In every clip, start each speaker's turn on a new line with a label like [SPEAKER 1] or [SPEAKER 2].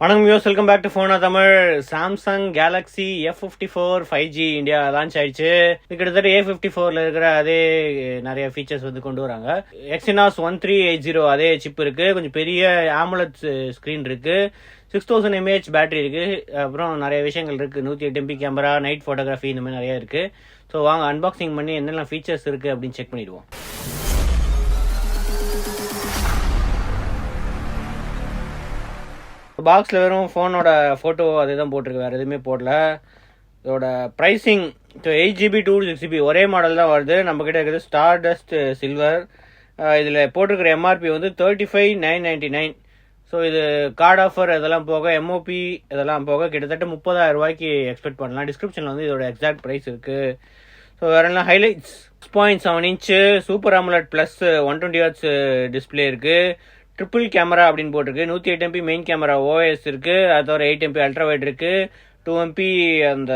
[SPEAKER 1] வணக்கம் யூஸ், welcome back to ஃபோனா Tamil. Samsung Galaxy F54 5G India launch ஆயிடுச்சு. இது கிட்டத்தட்ட A54ல இருக்கிற அதே நிறைய ஃபீச்சர்ஸ் வந்து கொண்டு வராங்க. Exynos 1380 அதே சிப் இருக்கு. கொஞ்சம் பெரிய AMOLED ஸ்கிரீன் இருக்கு. 6000 mAh பேட்டரி இருக்கு. அப்புறம் நிறைய விஷயங்கள் இருக்கு. 108 MP கேமரா, நைட் போட்டோகிராஃபி, இந்த மாதிரி நிறைய இருக்கு. ஸோ வாங்க அன்பாக்சிங் பண்ணி என்னெல்லாம் ஃபீச்சர்ஸ் இருக்கு அப்படின்னு செக் பண்ணிடுவோம். பாக்ஸில் வெறும் ஃபோனோட ஃபோட்டோ அதே தான் போட்டிருக்கு, வேறு எதுவுமே போடல. இதோட ப்ரைஸிங் 8GB 256GB ஒரே மாடல் தான் வருது. நம்மக்கிட்ட இருக்குது ஸ்டார் டஸ்ட் சில்வர். இதில் போட்டிருக்கிற எம்ஆர்பி வந்து 35,999. ஸோ இது கார்டு ஆஃபர் இதெல்லாம் போக, எம்ஓபி இதெல்லாம் போக கிட்டத்தட்ட 30,000 ரூபாய்க்கு எக்ஸ்பெக்ட் பண்ணலாம். டிஸ்கிரிப்ஷனில் வந்து இதோட எக்ஸாக்ட் ப்ரைஸ் இருக்குது. ஸோ வேறு என்ன highlights, 6.7 inch super AMOLED plus 120Hz display இருக்குது. ட்ரிபிள் கேமரா அப்படின்னு போட்டிருக்கு. 108 MP மெயின் கேமரா ஓஎஸ் இருக்கு. அது தவிர 8 MP அல்ட்ரா வைட் இருக்கு. 2 MP அந்த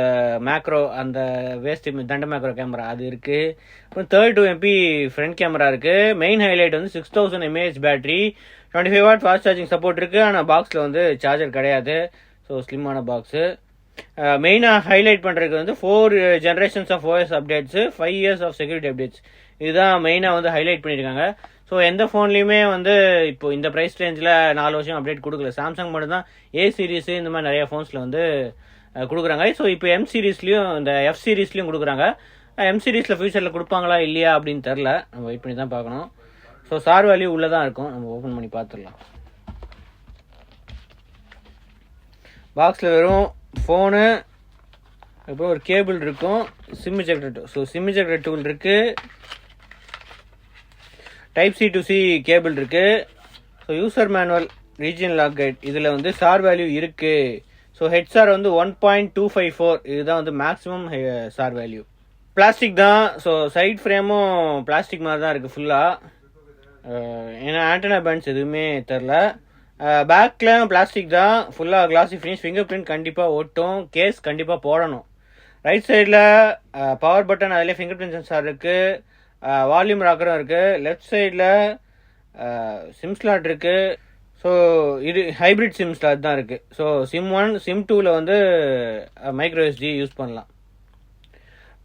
[SPEAKER 1] மேக்ரோ, அந்த வேஸ்ட் தண்ட மேக்ரோ கேமரா அது இருக்கு. அப்புறம் 32 MP ஃப்ரண்ட் கேமரா இருக்கு. மெயின் ஹைலைட் வந்து 6000 mAh battery, 25 watt fast charging support இருக்கு. ஆனால் பாக்ஸில் வந்து சார்ஜர் கிடையாது. ஸோ ஸ்லிம்மான பாக்ஸு. மெயினாக ஹைலைட் பண்ணுறதுக்கு வந்து 4 generations of OS updates, 5 years of security updates, இதுதான் மெயினாக வந்து ஹைலைட் பண்ணியிருக்காங்க. ஸோ எந்த ஃபோன்லையுமே வந்து இப்போ இந்த ப்ரைஸ் ரேஞ்சில் 4 வருஷம் அப்டேட் கொடுக்கல. சாம்சங் மட்டும்தான் A சீரீஸு இந்த மாதிரி நிறைய ஃபோன்ஸில் வந்து கொடுக்குறாங்க. ஸோ இப்போ M சீரீஸ்லையும் இந்த F சீரீஸ்லையும் கொடுக்குறாங்க. M சீரீஸில் ஃபியூச்சரில் கொடுப்பாங்களா இல்லையா அப்படின்னு தெரில, நம்ம வெயிட் பண்ணி தான் பார்க்கணும். ஸோ சார் வேல்யூ உள்ளே தான் இருக்கும், நம்ம ஓப்பன் பண்ணி பார்த்துடலாம். பாக்ஸில் வெறும் ஃபோனு, அப்புறம் ஒரு கேபிள் இருக்கும், SIM ejector. So SIM ejector tool இருக்குது, type C to C cable இருக்கு. So user manual, region lock guide, இதில் வந்து சார் வேல்யூ இருக்கு. ஸோ ஹெட்சார் வந்து 1.254, இதுதான் வந்து மேக்ஸிமம் சார் வேல்யூ. பிளாஸ்டிக் தான். ஸோ சைட் ஃப்ரேமும் பிளாஸ்டிக் மாதிரி தான் இருக்குது ஃபுல்லாக. ஏன்னா ஆண்டனா பேண்ட்ஸ் எதுவுமே தெரில. பேக்கில் பிளாஸ்டிக் தான், ஃபுல்லாக கிளாசி ஃபினிஷ். ஃபிங்கர் பிரிண்ட் கண்டிப்பாக ஒட்டும், கேஸ் கண்டிப்பாக போடணும். ரைட் சைடில் பவர் பட்டன், அதிலே ஃபிங்கர் பிரிண்ட் சென்சார் இருக்குது. வால்யூம் ராக்கரும் இருக்குது. லெஃப்ட் சைடில் சிம் ஸ்லாட் இருக்குது. ஸோ இது ஹைப்ரிட் சிம் ஸ்லாட் தான் இருக்குது. ஸோ சிம் 1 சிம் 2ல வந்து மைக்ரோ SD யூஸ் பண்ணலாம்.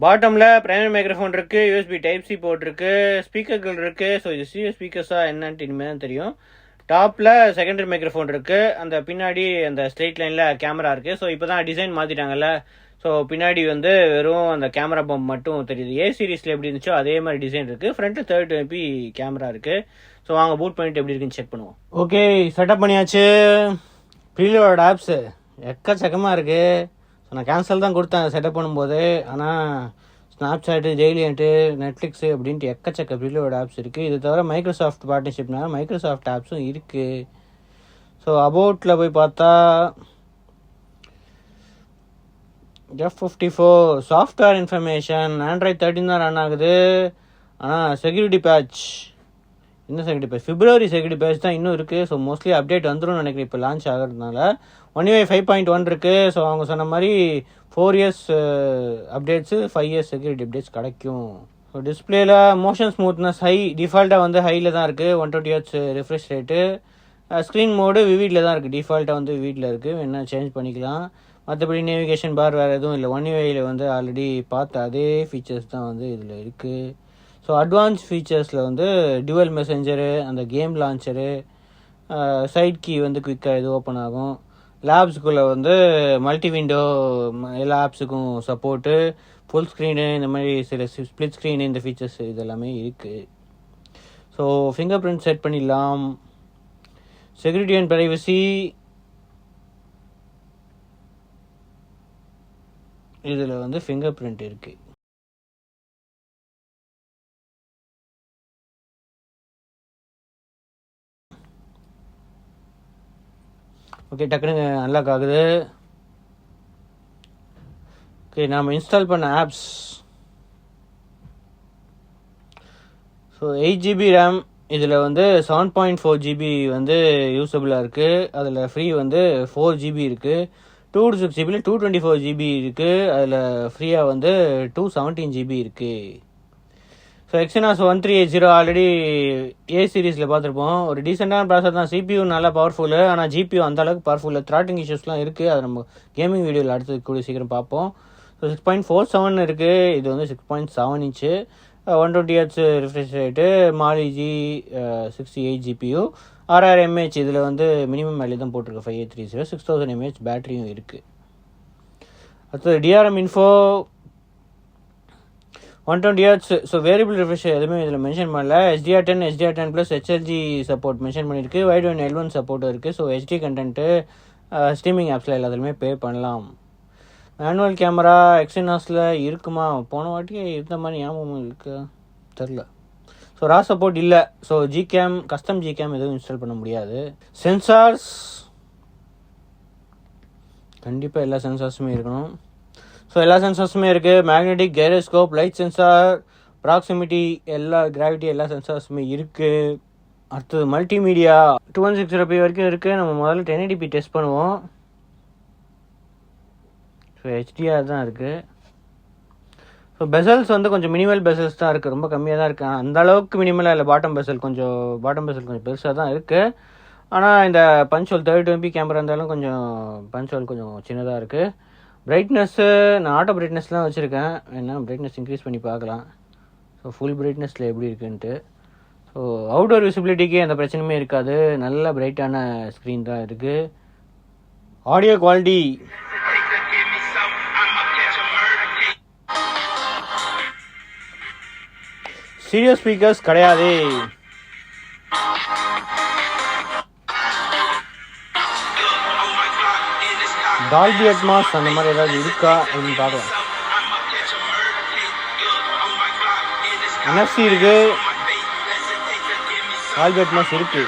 [SPEAKER 1] பாட்டமில் பிரைமரி மைக்ரோஃபோன் இருக்குது, USB டைப் C போட்டிருக்கு, ஸ்பீக்கர்கள் இருக்குது. ஸோ இது சீரியஸ் ஸ்பீக்கர்ஸாக என்னன்ட்டு இனிமேல் தான் தெரியும். டாப்பில் செகண்டரி மைக்ரோஃபோன் இருக்குது. அந்த பின்னாடி அந்த ஸ்ட்ரெயிட் லைனில் கேமரா இருக்குது. ஸோ இப்போ தான் டிசைன் மாற்றிட்டாங்கல்ல. ஸோ பின்னாடி வந்து வெறும் அந்த கேமரா பம்ப் மட்டும் தெரியுது. A சீரீஸில் எப்படி இருந்துச்சோ அதே மாதிரி டிசைன் இருக்குது. ஃப்ரண்ட்டில் 32 MP கேமரா இருக்குது. ஸோ வாங்க பூட் பண்ணிட்டு எப்படி இருக்குன்னு செக் பண்ணுவோம். ஓகே, செட்டப் பண்ணியாச்சு. ப்ரீலோட ஆப்ஸு எக்கச்சக்கமாக இருக்குது. ஸோ நான் கேன்சல் தான் கொடுத்தேன் செட்டப் பண்ணும்போது. ஆனால் ஸ்னாப்சாட்டு, ஜெயிலியன்ட்டு, நெட்ஃப்ளிக்ஸு அப்படின்ட்டு எக்கச்சக்க ப்ரீலோட ஆப்ஸ் இருக்குது. இது தவிர மைக்ரோசாஃப்ட் பார்ட்னர்ஷிப்னால மைக்ரோசாஃப்ட் ஆப்ஸும் இருக்குது. ஸோ அபவுட்டில் போய் பார்த்தா F54 சாஃப்ட்வேர் இன்ஃபர்மேஷன், ஆண்ட்ராய்ட் 13 தான் ரன் ஆகுது. ஆனால் செக்யூரிட்டி பேட்ச், இன்னும் security patch, February security patch தான் இன்னும் இருக்குது. ஸோ மோஸ்ட்லி அப்டேட் வந்துடும் நினைக்கிறேன் இப்போ லான்ச் ஆகிறதுனால. One UI 5.1 இருக்குது. ஸோ அவங்க சொன்ன மாதிரி 4 years updates, 5 years security updates கிடைக்கும். ஸோ டிஸ்பிளேல மோஷன் ஸ்மூத்னஸ் ஹை, டிஃபால்ட்டாக வந்து ஹையில் தான் இருக்குது. 120Hz refresh rate. Screen mode விவிடில் தான் இருக்குது, டிஃபால்ட்டாக வந்து விவிடில் இருக்குது, வேணால் சேஞ்ச் பண்ணிக்கலாம். மற்றபடி நேவிகேஷன் பார் வேறு எதுவும் இல்லை. One UIயில் வந்து ஆல்ரெடி பார்த்த அதே ஃபீச்சர்ஸ் தான் வந்து இதில் இருக்குது. ஸோ அட்வான்ஸ் ஃபீச்சர்ஸில் வந்து டுவல் மெசஞ்சரு, அந்த கேம் லான்ச்சரு, சைட் கீ வந்து குயிக்காக இது ஓப்பன் ஆகும். லேப்ஸுக்குள்ளே வந்து மல்டி விண்டோ, எல்லா ஆப்ஸுக்கும் சப்போர்ட்டு, ஃபுல் ஸ்க்ரீனு, இந்த மாதிரி சில ஸ்ப்ளிட் ஸ்க்ரீனு, இந்த ஃபீச்சர்ஸ் இதெல்லாமே இருக்குது. ஸோ ஃபிங்கர் பிரிண்ட் செட் பண்ணிடலாம். செக்யூரிட்டி அண்ட் ப்ரைவசி, இதில் வந்து ஃபிங்கர் பிரிண்ட் இருக்குது. ஓகே, டக்குனு அன்லாக் ஆகுது. ஓகே, நாம் இன்ஸ்டால் பண்ண ஆப்ஸ். ஸோ 8GB ரேம், இதில் வந்து 7.4GB வந்து யூஸபிளாக இருக்குது. அதில் ஃப்ரீ வந்து 4GB இருக்குது. 256GB 224GB இருக்குது. அதில் ஃப்ரீயாக வந்து 217GB இருக்குது. ஸோ எக்ஸினாஸ் 1380 ஆல்ரெடி ஏ சீரீஸில் பார்த்துருப்போம். ஒரு டீசெண்டான ப்ராசர் தான். சிபியூ நல்லா பவர்ஃபுல்லு, ஆனால் ஜிபியூ அந்தளவுக்கு பவர்ஃபுல்லு. த்ராட்டிங் இஷ்யூஸ்லாம் இருக்குது. அதை நம்ம கேமிங் வீடியோவில் அடுத்து கூடிய சீக்கிரம் பார்ப்போம். ஸோ 6.47 இருக்குது. இது வந்து 6.7 inch, 120 Hz refresh rate, Mali G 68 GPU, 6000 mAh. இதில் வந்து மினிமம் வேல்யூ தான் போட்டிருக்கு 5830. 6000 mAh பேட்டரியும் இருக்குது. அடுத்தது DRM info 120 Hz. So variable refresh எதுவுமே இதில் மென்ஷன் பண்ணல. HDR10, HDR10 + HLG support mention பண்ணியிருக்கு. வைட் ஒன் L1 சப்போர்ட் இருக்குது. ஸோ ஹெச்டி கண்டென்ட்டு ஸ்ட்ரீமிங் ஆப்ஸில் எல்லாத்துலேயுமே பே பண்ணலாம். மேனுவல் கேமரா எக்ஸினாஸில் இருக்குமா? போன வாட்டி இருந்த மாதிரி ஞாபகம் இருக்கு, தெரில. ஸோ ரா சப்போர்ட் இல்லை. ஸோ ஜிகேம், கஸ்டம் ஜிகேம் எதுவும் இன்ஸ்டால் பண்ண முடியாது. சென்சார்ஸ் கண்டிப்பாக எல்லா சென்சார்ஸுமே இருக்கணும். ஸோ எல்லா சென்சார்ஸுமே இருக்குது. Magnetic, gyroscope, light sensor, proximity, எல்லா கிராவிட்டி, எல்லா சென்சார்ஸுமே இருக்குது. அடுத்தது மல்டிமீடியா 2160p வரைக்கும் இருக்குது. நம்ம முதல்ல 1080p டெஸ்ட் பண்ணுவோம். ஸோ ஹெச்டிஆர் தான் இருக்குது. ஸோ பெசல்ஸ் வந்து கொஞ்சம் மினிமல் பெசல்ஸ் தான் இருக்குது, ரொம்ப கம்மியாக தான் இருக்குது. அந்த அளவுக்கு மினிமலாக இல்லை. பாட்டம் பெசல் கொஞ்சம் பெருசாக தான் இருக்குது. ஆனால் இந்த பஞ்ச் ஹோல் 32MP கேமரா இருந்தாலும் கொஞ்சம் பஞ்ச் ஹோல் கொஞ்சம் சின்னதாக இருக்குது. பிரைட்னஸ்ஸு நான் ஆட்டோ பிரைட்னஸ்லாம் வச்சுருக்கேன். என்ன பிரைட்னஸ் இன்க்ரீஸ் பண்ணி பார்க்கலாம். ஸோ ஃபுல் பிரைட்னஸில் எப்படி இருக்குன்ட்டு. ஸோ அவுட்டோர் விசிபிலிட்டிக்கு எந்த பிரச்சனையுமே இருக்காது. நல்ல பிரைட்டான ஸ்க்ரீன் தான் இருக்குது. ஆடியோ குவாலிட்டி ஸ்டீரியோ ஸ்பீக்கர்ஸ் கிடையாது. டால்பி அட்மாஸ் அந்த மாதிரி ஏதாவது இருக்கா அப்படின்னு பார்க்கலாம். NFC இருக்கு, டால்பி அட்மாஸ் இருக்கு.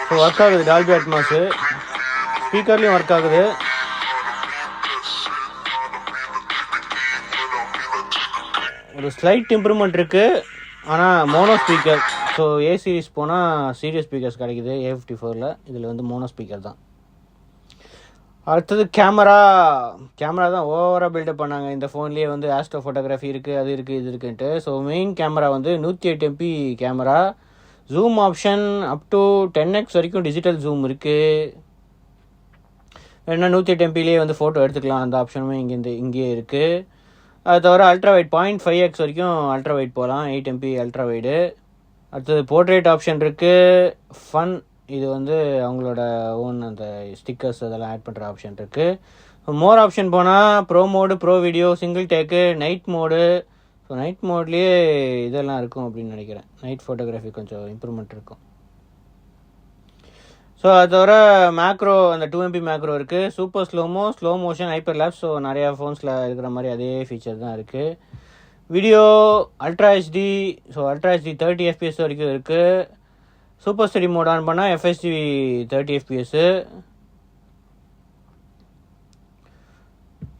[SPEAKER 1] ஸோ ஒர்க் ஆகுது டால்பி அட்மாஸு. ஸ்பீக்கர்லேயும் ஒர்க் ஆகுது. ஒரு ஸ்லைட் இம்ப்ரூவ்மெண்ட் இருக்குது, ஆனால் mono speaker. So A series போனால் சீரியஸ் ஸ்பீக்கர்ஸ் கிடைக்குது A54ல். இதில் வந்து மோனோ ஸ்பீக்கர் தான். அடுத்தது கேமரா தான் ஓவராக பில்டப் பண்ணாங்க இந்த ஃபோன்லேயே. வந்து ஆஸ்ட்ரோ ஃபோட்டோகிராஃபி இருக்குது, அது இருக்குது, இது இருக்குன்ட்டு. ஸோ மெயின் கேமரா வந்து 108MP camera. Zoom option up to 10x வரைக்கும் டிஜிட்டல் ஜூம் இருக்குது. ஏன்னா 108MPலேயே வந்து ஃபோட்டோ எடுத்துக்கலாம். அந்த ஆப்ஷனுமே இங்கேயே இருக்குது. அது தவிர அல்ட்ரா வைட் 0.5x வரைக்கும் அல்ட்ரா வைட் போகலாம். 8MP ultra wide. அடுத்தது போர்ட்ரேட் ஆப்ஷன் இருக்குது. ஃபன், இது வந்து அவங்களோட ஓன் அந்த ஸ்டிக்கர்ஸ் அதெல்லாம் ஆட் பண்ணுற ஆப்ஷன் இருக்குது. மோர் ஆப்ஷன் போனால் pro mode, pro video, single take, night mode. So night மோட்லேயே இதெல்லாம் இருக்கும் அப்படின்னு நினைக்கிறேன். நைட் ஃபோட்டோகிராஃபி கொஞ்சம் இம்ப்ரூவ்மெண்ட் இருக்கும். ஸோ அது தவிர மேக்ரோ, அந்த 2MP மேக்ரோ இருக்குது. Super slow motion, hyper lapse. So நிறையா ஃபோன்ஸில் இருக்கிற மாதிரி அதே ஃபீச்சர் தான் இருக்குது. Video ultra HD. So ultra HD 30 FPS வரைக்கும் இருக்குது. சூப்பர் ஸ்டடி மோட் ஆன் பண்ணால் FHD 30 FPS.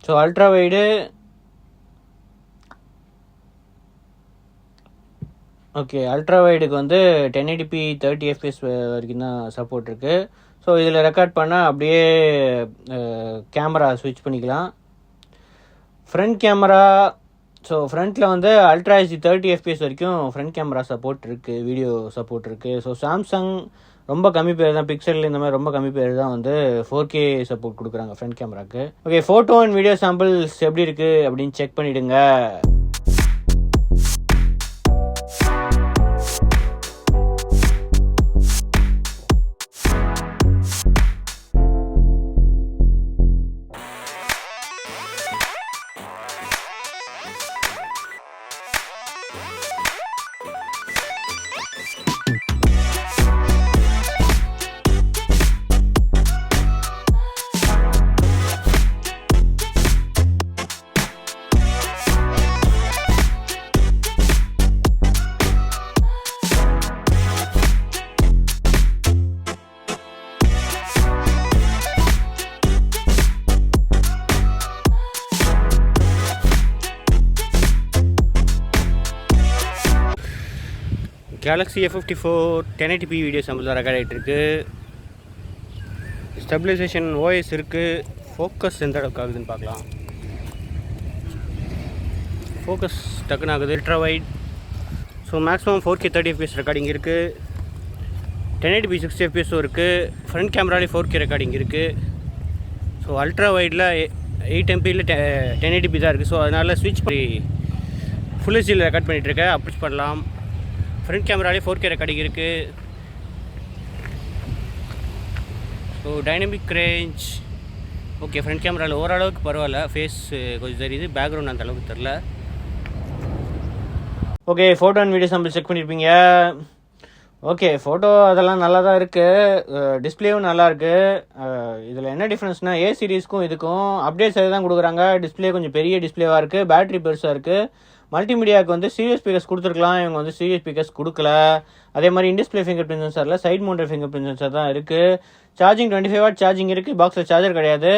[SPEAKER 1] So ultra wide okay. Ultra வைடுக்கு வந்து 1080p 30 FPS வரைக்கும் தான் சப்போர்ட் இருக்குது. ஸோ இதில் ரெக்கார்ட் பண்ணால் அப்படியே கேமரா ஸ்விட்ச் பண்ணிக்கலாம். ஃப்ரண்ட் கேமரா, ஸோ ஃப்ரண்ட்டில் வந்து அல்ட்ரா HD 30 FPS வரைக்கும் ஃப்ரண்ட் கேமரா சப்போர்ட் இருக்குது, வீடியோ சப்போர்ட் இருக்குது. ஸோ சாம்சங் ரொம்ப கம்மி பேர் தான், பிக்சல் இந்த மாதிரி ரொம்ப கம்மி பேர் தான் வந்து 4K சப்போர்ட் கொடுக்குறாங்க ஃப்ரண்ட் கேமராக்கு. Okay, photo and video samples எப்படி இருக்குது அப்படின்னு செக் பண்ணிவிடுங்க. Galaxy F54 1080p video sample தான் ரெக்கார்ட் ஆகிட்டுருக்கு. ஸ்டெபிலைசேஷன் OS இருக்குது. ஃபோக்கஸ் எந்த அளவுக்கு ஆகுதுன்னு பார்க்கலாம். ஃபோக்கஸ் டக்குன்னு ஆகுது. Ultra wide. So maximum 4K 30 FPS recording இருக்குது. 1080p 60 FPS இருக்குது. ஃப்ரண்ட் கேமராலே 4K ரெக்கார்டிங் இருக்குது. ஸோ அல்ட்ரா வைடில் 8MP 1080p தான் இருக்குது. ஸோ அதனால் ஸ்விட்ச் பண்ணி ஃபுல் ஹெச்டியில் ரெக்கார்ட் பண்ணிகிட்ருக்கேன். அப்ரோச் பண்ணலாம். ஃப்ரண்ட் கேமராலே 4K ரெக்கார்டிங் இருக்குது. So dynamic range okay. Front கேமராவில் ஓரளவுக்கு பரவாயில்ல. ஃபேஸ் கொஞ்சம் தெரியுது. பேக்ரவுண்ட் அந்த அளவுக்கு தெரில. Okay, photo and video sample check பண்ணியிருப்பீங்க. ஓகே, ஃபோட்டோ அதெல்லாம் நல்லா தான் இருக்குது. டிஸ்பிளேவும் நல்லாயிருக்கு. இதில் என்ன டிஃப்ரென்ஸ்னால் ஏ சீரீஸ்க்கும் இதுக்கும் அப்டேட்ஸ் எது தான் கொடுக்குறாங்க. டிஸ்பிளே கொஞ்சம் பெரிய டிஸ்பிளேவாக இருக்குது. பேட்டரி பெருசாக இருக்குது. மல்டிமீடியாவுக்கு வந்து சீரியஸ் ஸ்பீக்கர்ஸ் கொடுத்துருக்கலாம். இவங்க வந்து சீரியஸ் ஸ்பீக்கர்ஸ் கொடுக்கல. அதே மாதிரி இன்டிஸ்பிளே ஃபிங்கர் பிரிண்ட் சென்சாரில் side mounted fingerprint sensor தான் இருக்குது. சார்ஜிங் 25W சார்ஜிங் இருக்குது. பாக்ஸில் சார்ஜர் கிடையாது.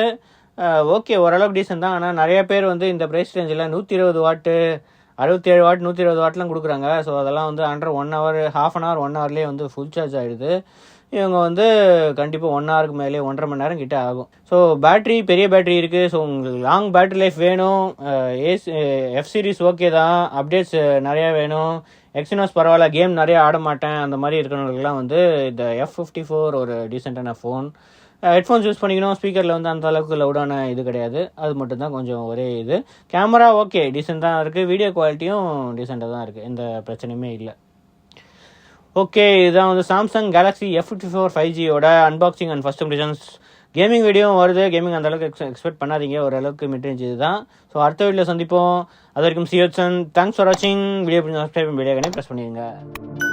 [SPEAKER 1] ஓகே, ஓரளவுக்கு டீசென்ட் தான். ஆனால் நிறைய பேர் வந்து இந்த ப்ரைஸ் ரேஞ்சில் 120W 67W 120W கொடுக்குறாங்க. ஸோ அதெல்லாம் வந்து under 1 hour, half an hour 1 hourலேயே வந்து ஃபுல் சார்ஜ் ஆகிடுது. இவங்க வந்து கண்டிப்பாக 1 hourக்கு மேலே 1.5 மணி நேரம் கிட்டே ஆகும். ஸோ பேட்ரி பெரிய பேட்ரி இருக்குது. ஸோ உங்களுக்கு லாங் பேட்ரி லைஃப் வேணும். எஃப் சீரிஸ் ஓகே தான். அப்டேட்ஸ் நிறையா வேணும். எக்ஸினோஸ் பரவாயில்ல, கேம் நிறைய ஆட மாட்டேன் அந்த மாதிரி இருக்கிறவங்களுக்குலாம் வந்து இந்த F54 ஒரு டீசெண்டான ஃபோன். ஹெட்ஃபோன்ஸ் யூஸ் பண்ணிக்கணும். ஸ்பீக்கரில் வந்து அந்த அளவுக்கு லவுடான இது கிடையாது. அது மட்டும்தான் கொஞ்சம் ஒரே இது. கேமரா ஓகே டீசெண்டாக இருக்குது. வீடியோ குவாலிட்டியும் டீசெண்டாக தான் இருக்குது. எந்த பிரச்சனையுமே இல்லை. ஓகே, இதுதான் வந்து சாம்சங் Galaxy F54 5Gயோட unboxing and first impressions. Gaming வீடியோவும் வருது. கேமிங் அந்த அளவுக்கு எக்ஸ்பெக்ட் பண்ணாதீங்க. ஓரளவுக்கு மிட்ரேஞ்ச் இது தான். ஸோ அடுத்த வீடியோவில் சந்திப்போம். அது வரைக்கும் சியோச்சன். தேங்க்ஸ் ஃபார் வாட்சிங். வீடியோ சப்ஸ்கிரைப் வீடியோ ப்ரெஸ் பண்ணிடுங்க.